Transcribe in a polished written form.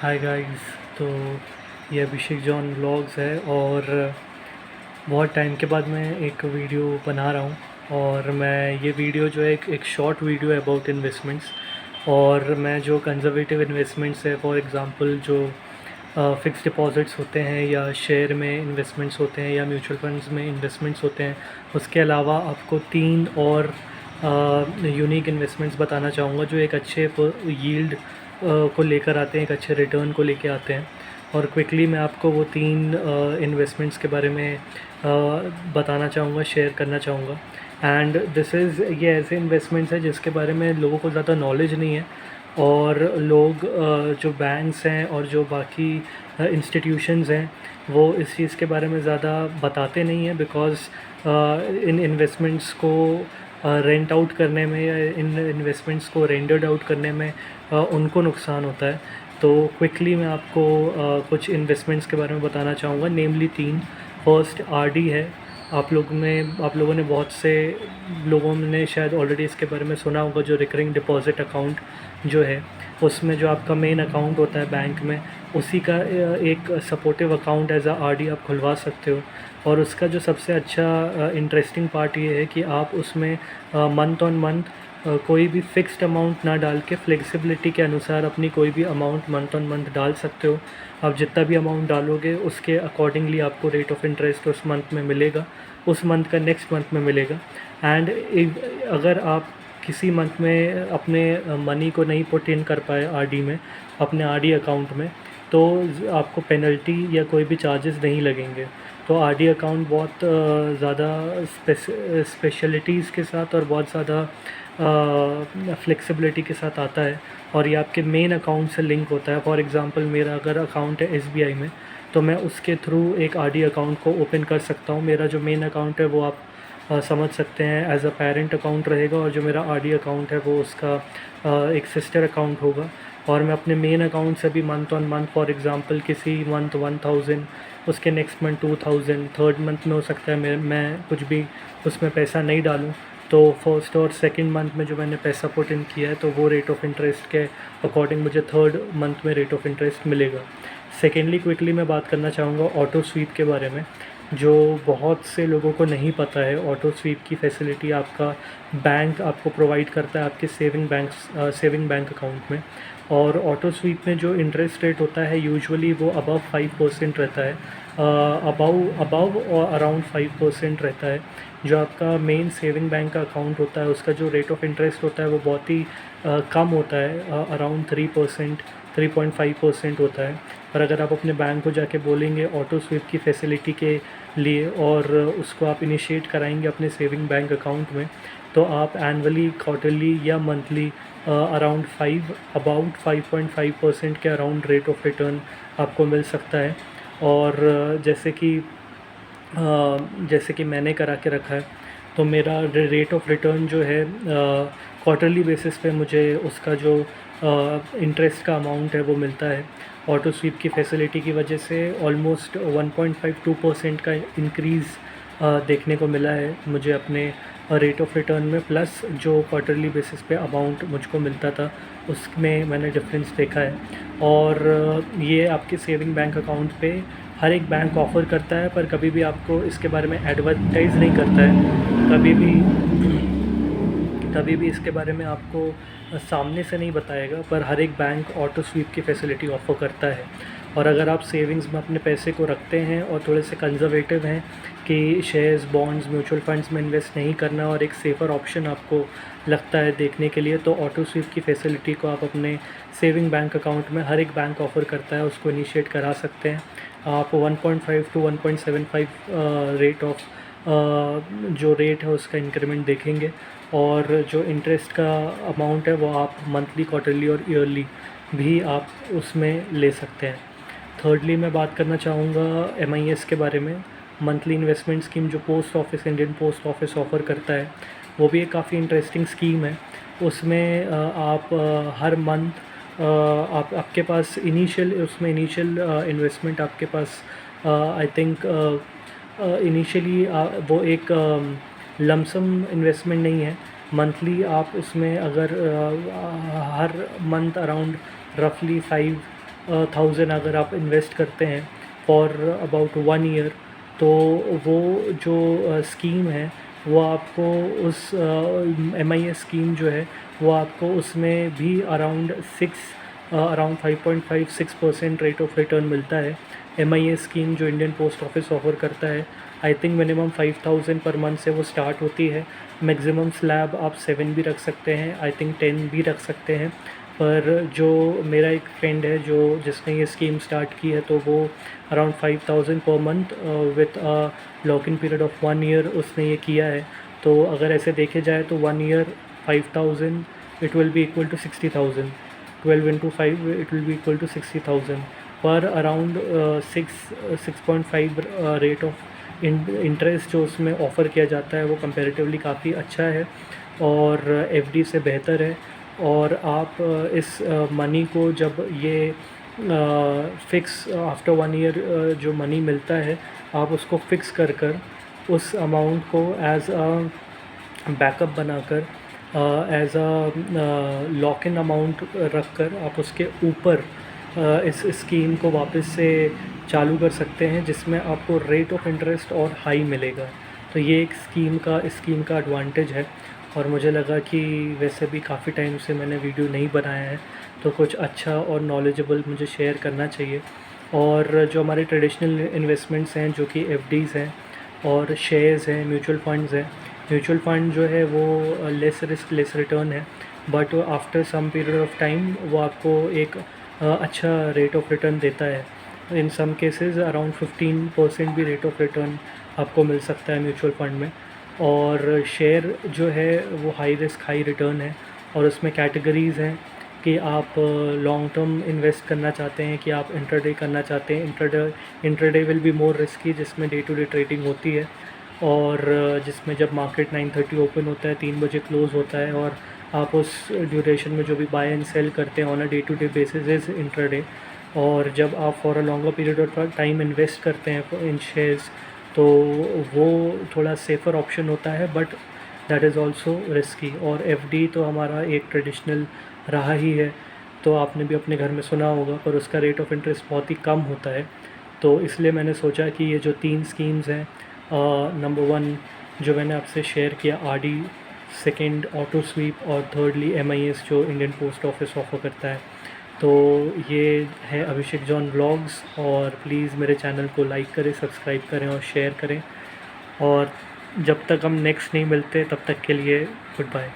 Hi guys. तो ये अभिषेक John vlogs है और बहुत टाइम के बाद मैं एक वीडियो बना रहा हूँ। और मैं ये वीडियो जो है एक शॉर्ट वीडियो है अबाउट इन्वेस्टमेंट्स। और मैं जो कंजर्वेटिव इन्वेस्टमेंट्स है, फॉर एग्जांपल जो फ़िक्स्ड डिपॉज़िट्स होते हैं या शेयर में इन्वेस्टमेंट्स होते हैं या म्यूचुअल फंड्स में इन्वेस्टमेंट्स होते हैं, उसके अलावा आपको 3 और यूनिक इन्वेस्टमेंट्स बताना चाहूँगा जो एक अच्छे यील्ड को लेकर आते हैं, एक अच्छे रिटर्न को लेके आते हैं। और क्विकली मैं आपको वो 3 इन्वेस्टमेंट्स के बारे में बताना चाहूँगा, शेयर करना चाहूँगा। एंड ये ऐसे इन्वेस्टमेंट्स हैं जिसके बारे में लोगों को ज़्यादा नॉलेज नहीं है। और लोग जो बैंक्स हैं और जो बाकी इंस्टीट्यूशंस हैं वो इस चीज़ के बारे में ज़्यादा बताते नहीं हैं, बिकॉज़ इन इन्वेस्टमेंट्स को रेंट आउट करने में या इन इन्वेस्टमेंट्स को रेंडर्ड आउट करने में उनको नुकसान होता है। तो क्विकली मैं आपको कुछ इन्वेस्टमेंट्स के बारे में बताना चाहूँगा, नेमली 3। फर्स्ट आरडी है। आप लोगों ने बहुत से लोगों ने शायद ऑलरेडी इसके बारे में सुना होगा, जो रिकरिंग डिपॉज़िट अकाउंट जो है उसमें जो आपका मेन अकाउंट होता है बैंक में, उसी का एक supportive account as a RD आप खुलवा सकते हो। और उसका जो सबसे अच्छा इंटरेस्टिंग पार्ट ये है कि आप उसमें मंथ ऑन मंथ कोई भी फ़िक्स्ड अमाउंट ना डाल के फ्लेक्सिबिलिटी के अनुसार अपनी कोई भी अमाउंट मंथ ऑन मंथ डाल सकते हो। आप जितना भी अमाउंट डालोगे उसके अकॉर्डिंगली आपको रेट ऑफ इंटरेस्ट उस मंथ में मिलेगा, उस मंथ का नेक्स्ट मंथ में मिलेगा। एंड अगर आप किसी मंथ में अपने मनी को नहीं पुट इन कर पाए आरडी में, अपने आरडी अकाउंट में, तो आपको पेनल्टी या कोई भी चार्जेस नहीं लगेंगे। तो आरडी अकाउंट बहुत ज़्यादा स्पेशलिटीज़ के साथ और बहुत ज़्यादा फ्लेक्सिबिलिटी के साथ आता है। और ये आपके मेन अकाउंट से लिंक होता है। फॉर एग्ज़ाम्पल मेरा अगर अकाउंट है एसबीआई में, तो मैं उसके थ्रू एक आरडी अकाउंट को ओपन कर सकता हूँ। मेरा जो मेन अकाउंट है वो आप समझ सकते हैं एज अ पेरेंट अकाउंट रहेगा, और जो मेरा आरडी अकाउंट है वो उसका एक सिस्टर अकाउंट होगा। और मैं अपने मेन अकाउंट से भी month on month, for example किसी मंथ 1000, उसके नेक्स्ट मंथ 2000, थर्ड मंथ में हो सकता है मैं कुछ भी उसमें पैसा नहीं डालूँ, तो फर्स्ट और सेकंड मंथ में जो मैंने पैसा पुट इन किया है तो वो रेट ऑफ इंटरेस्ट के अकॉर्डिंग मुझे थर्ड मंथ में रेट ऑफ इंटरेस्ट मिलेगा। सेकेंडली क्विकली मैं बात करना चाहूँगा ऑटो स्वीप के बारे में, जो बहुत से लोगों को नहीं पता है। ऑटो स्वीप की फैसिलिटी आपका बैंक आपको प्रोवाइड करता है आपके सेविंग बैंक अकाउंट में। और ऑटो स्वीप में जो इंटरेस्ट रेट होता है यूजुअली वो अबव 5% रहता है, अबव और अराउंड 5% रहता है। जो आपका मेन सेविंग बैंक का अकाउंट होता है उसका जो रेट ऑफ इंटरेस्ट होता है वो बहुत ही कम होता है, अराउंड 3%, 3.5% होता है। पर अगर आप अपने बैंक को जाके बोलेंगे ऑटो स्वीप की फैसिलिटी के लिए और उसको आप इनिशिएट कराएंगे अपने सेविंग बैंक अकाउंट में, तो आप एनुअली, क्वार्टरली या मंथली अराउंड अबाउट 5.5% के अराउंड रेट ऑफ रिटर्न आपको मिल सकता है। और जैसे कि मैंने करा के रखा है, तो मेरा रेट ऑफ रिटर्न जो है क्वार्टरली बेसिस पे मुझे उसका जो इंटरेस्ट का अमाउंट है वो मिलता है। ऑटो स्वीप की फैसिलिटी की वजह से ऑलमोस्ट 1.52% का इंक्रीज़ देखने को मिला है मुझे अपने रेट ऑफ रिटर्न में, प्लस जो क्वार्टरली बेसिस पे अमाउंट मुझको मिलता था उसमें मैंने डिफरेंस देखा है। और ये आपके सेविंग बैंक अकाउंट पे हर एक बैंक ऑफ़र करता है, पर कभी भी आपको इसके बारे में एडवर्टाइज़ नहीं करता है, कभी भी इसके बारे में आपको सामने से नहीं बताएगा। पर हर एक बैंक ऑटो स्वीप की फैसिलिटी ऑफ़र करता है। और अगर आप सेविंग्स में अपने पैसे को रखते हैं और थोड़े से कंज़र्वेटिव हैं कि शेयर्स, बॉन्ड्स, म्यूचुअल फंड्स में इन्वेस्ट नहीं करना और एक सेफ़र ऑप्शन आपको लगता है देखने के लिए, तो ऑटो स्वीप की फैसिलिटी को आप अपने सेविंग बैंक अकाउंट में, हर एक बैंक ऑफ़र करता है, उसको इनिशिएट करा सकते हैं। आप 1.5 to 1.75 रेट ऑफ जो रेट है उसका इंक्रीमेंट देखेंगे। और जो इंटरेस्ट का अमाउंट है वो आप मंथली, क्वार्टरली और ईयरली भी आप उसमें ले सकते हैं। थर्डली मैं बात करना चाहूँगा MIS के बारे में, मंथली इन्वेस्टमेंट स्कीम जो इंडियन पोस्ट ऑफिस ऑफ़र करता है, वो भी एक काफ़ी इंटरेस्टिंग स्कीम है। उसमें आप हर मंथ आपके पास इनिशियल इन्वेस्टमेंट आपके पास आई थिंक इनिशियली वो एक लमसम इन्वेस्टमेंट नहीं है। मंथली आप उसमें अगर हर मंथ अराउंड रफली 1000 अगर आप इन्वेस्ट करते हैं फॉर अबाउट 1 ईयर, तो वो जो स्कीम है वो आपको उस MIS स्कीम जो है वो आपको उसमें भी अराउंड 5.56% रेट ऑफ रिटर्न मिलता है। MIS स्कीम जो इंडियन पोस्ट ऑफिस ऑफ़र करता है, I think minimum 5000 per month से वो स्टार्ट होती है। मैक्सिमम स्लैब आप 7 भी रख सकते हैं, आई थिंक 10 भी रख सकते हैं। पर जो मेरा एक फ्रेंड है जो जिसने ये स्कीम स्टार्ट की है, तो वो around 5000 per month with a lock in period of 1 year उसने ये किया है। तो अगर ऐसे देखे जाए तो 1 year 5000 it will be equal to 60,000, 12 into 5 it will be equal to 60,000 पर अराउंड 6.5 रेट ऑफ इंटरेस्ट जो उसमें ऑफ़र किया जाता है वो कंपैरेटिवली काफ़ी अच्छा है और FD से बेहतर है। और आप इस मनी को जब ये फिक्स आफ्टर 1 ईयर जो मनी मिलता है आप उसको फिक्स कर कर उस अमाउंट को एज अ बैकअप बनाकर as a lock in amount रख कर आप उसके ऊपर इस स्कीम को वापस से चालू कर सकते हैं, जिसमें आपको रेट ऑफ इंटरेस्ट और हाई मिलेगा। तो ये एक स्कीम का एडवांटेज है। और मुझे लगा कि वैसे भी काफ़ी टाइम से मैंने वीडियो नहीं बनाया है, तो कुछ अच्छा और नॉलेजेबल मुझे शेयर करना चाहिए। और जो हमारे ट्रेडिशनल इन्वेस्टमेंट्स हैं जो कि FDs हैं और शेयर्स हैं, म्यूचुअल फंड्स हैं। म्यूचुअल फंड जो है वो लेस रिस्क लेस रिटर्न है, but after some period of time वो आपको एक अच्छा रेट ऑफ रिटर्न देता है। इन सम केसेस अराउंड 15% भी रेट ऑफ रिटर्न आपको मिल सकता है म्यूचुअल फंड में। और शेयर जो है वो हाई रिस्क हाई रिटर्न है, और उसमें कैटेगरीज़ हैं कि आप लॉन्ग टर्म इन्वेस्ट करना चाहते हैं कि आप इंट्राडे करना चाहते हैं। Intraday will be more risky, जिसमें डे टू डे ट्रेडिंग होती है और जिसमें जब मार्केट 9:30 ओपन होता है, 3 बजे क्लोज़ होता है, और आप उस ड्यूरेशन में जो भी बाय एंड सेल करते हैं on a day to day basis is intraday. और जब आप for a longer period of time invest करते हैं इन शेयर्स, तो वो थोड़ा सेफ़र ऑप्शन होता है, but that is also risky. और FD तो हमारा एक ट्रेडिशनल रहा ही है, तो आपने भी अपने घर में सुना होगा, पर उसका रेट ऑफ इंटरेस्ट बहुत ही कम होता है। तो इसलिए मैंने सोचा कि ये जो 3 स्कीम्स हैं, नंबर 1 जो मैंने आपसे शेयर किया RD, सेकंड ऑटो स्वीप, और थर्डली MIS जो इंडियन पोस्ट ऑफिस ऑफ़र करता है। तो ये है अभिषेक जॉन व्लॉग्स, और प्लीज़ मेरे चैनल को लाइक करें, सब्सक्राइब करें और शेयर करें। और जब तक हम नेक्स्ट नहीं मिलते तब तक के लिए गुड बाय।